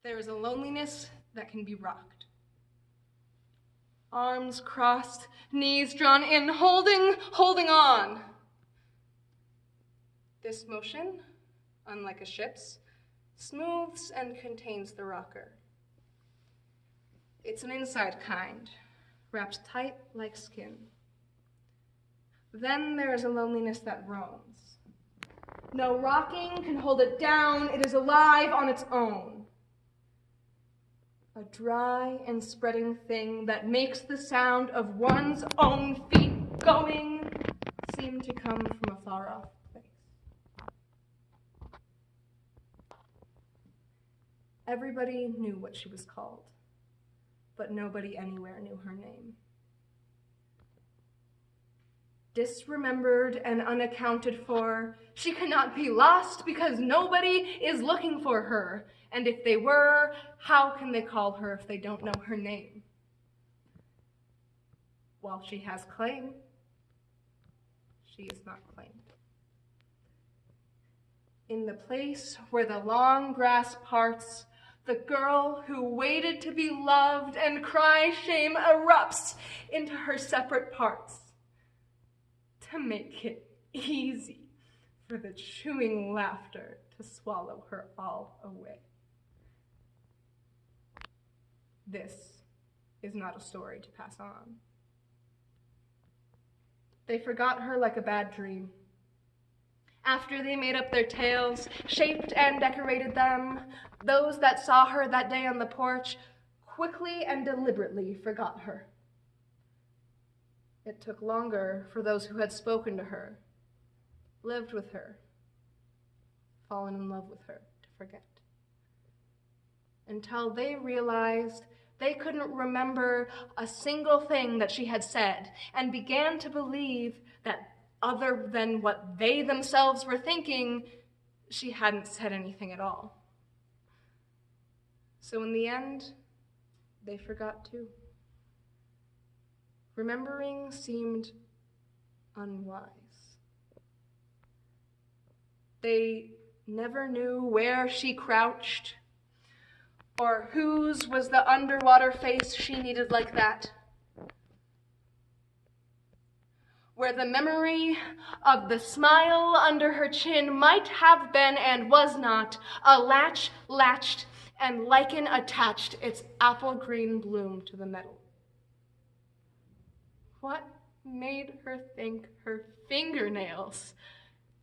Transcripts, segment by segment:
There is a loneliness that can be rocked. Arms crossed, knees drawn in, holding on. This motion, unlike a ship's, smooths and contains the rocker. It's an inside kind, wrapped tight like skin. Then there is a loneliness that roams. No rocking can hold it down, it is alive on its own. A dry and spreading thing that makes the sound of one's own feet going seem to come from a far-off place. Everybody knew what she was called, but nobody anywhere knew her name. Disremembered and unaccounted for, she cannot be lost because nobody is looking for her. And if they were, how can they call her if they don't know her name? While she has claim, she is not claimed. In the place where the long grass parts, the girl who waited to be loved and cry shame erupts into her separate parts to make it easy for the chewing laughter to swallow her all away. This is not a story to pass on. They forgot her like a bad dream. After they made up their tales, shaped and decorated them, those that saw her that day on the porch quickly and deliberately forgot her. It took longer for those who had spoken to her, lived with her, fallen in love with her, to forget. Until they realized they couldn't remember a single thing that she had said and began to believe that other than what they themselves were thinking, she hadn't said anything at all. So in the end, they forgot too. Remembering seemed unwise. They never knew where she crouched or whose was the underwater face she needed like that. Where the memory of the smile under her chin might have been and was not, a latch latched and lichen attached its apple green bloom to the metal. What made her think her fingernails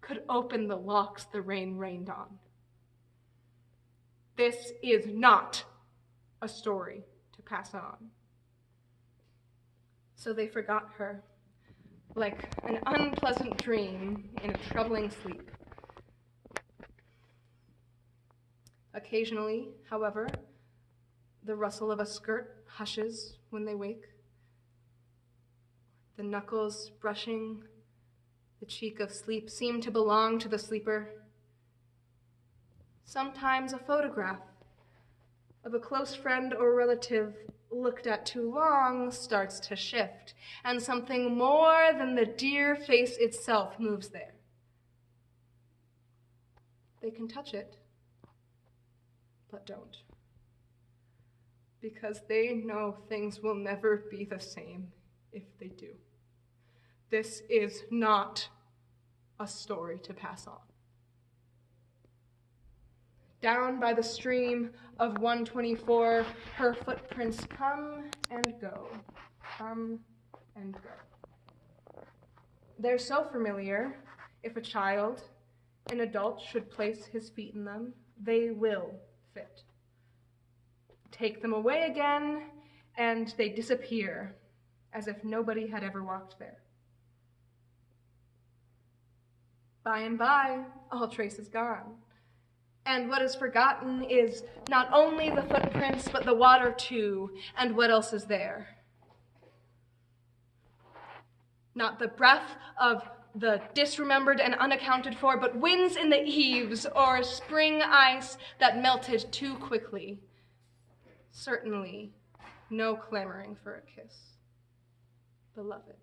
could open the locks the rain rained on? This is not a story to pass on. So they forgot her, like an unpleasant dream in a troubling sleep. Occasionally, however, the rustle of a skirt hushes when they wake. The knuckles brushing the cheek of sleep seem to belong to the sleeper. Sometimes a photograph of a close friend or relative looked at too long starts to shift, and something more than the dear face itself moves there. They can touch it, but don't, because they know things will never be the same if they do. This is not a story to pass on. Down by the stream of 124, her footprints come and go, come and go. They're so familiar, if a child, an adult should place his feet in them, they will fit. Take them away again, and they disappear, as if nobody had ever walked there. By and by, all trace is gone. And what is forgotten is not only the footprints, but the water too, and what else is there. Not the breath of the disremembered and unaccounted for, but winds in the eaves or spring ice that melted too quickly. Certainly, no clamoring for a kiss. Beloved.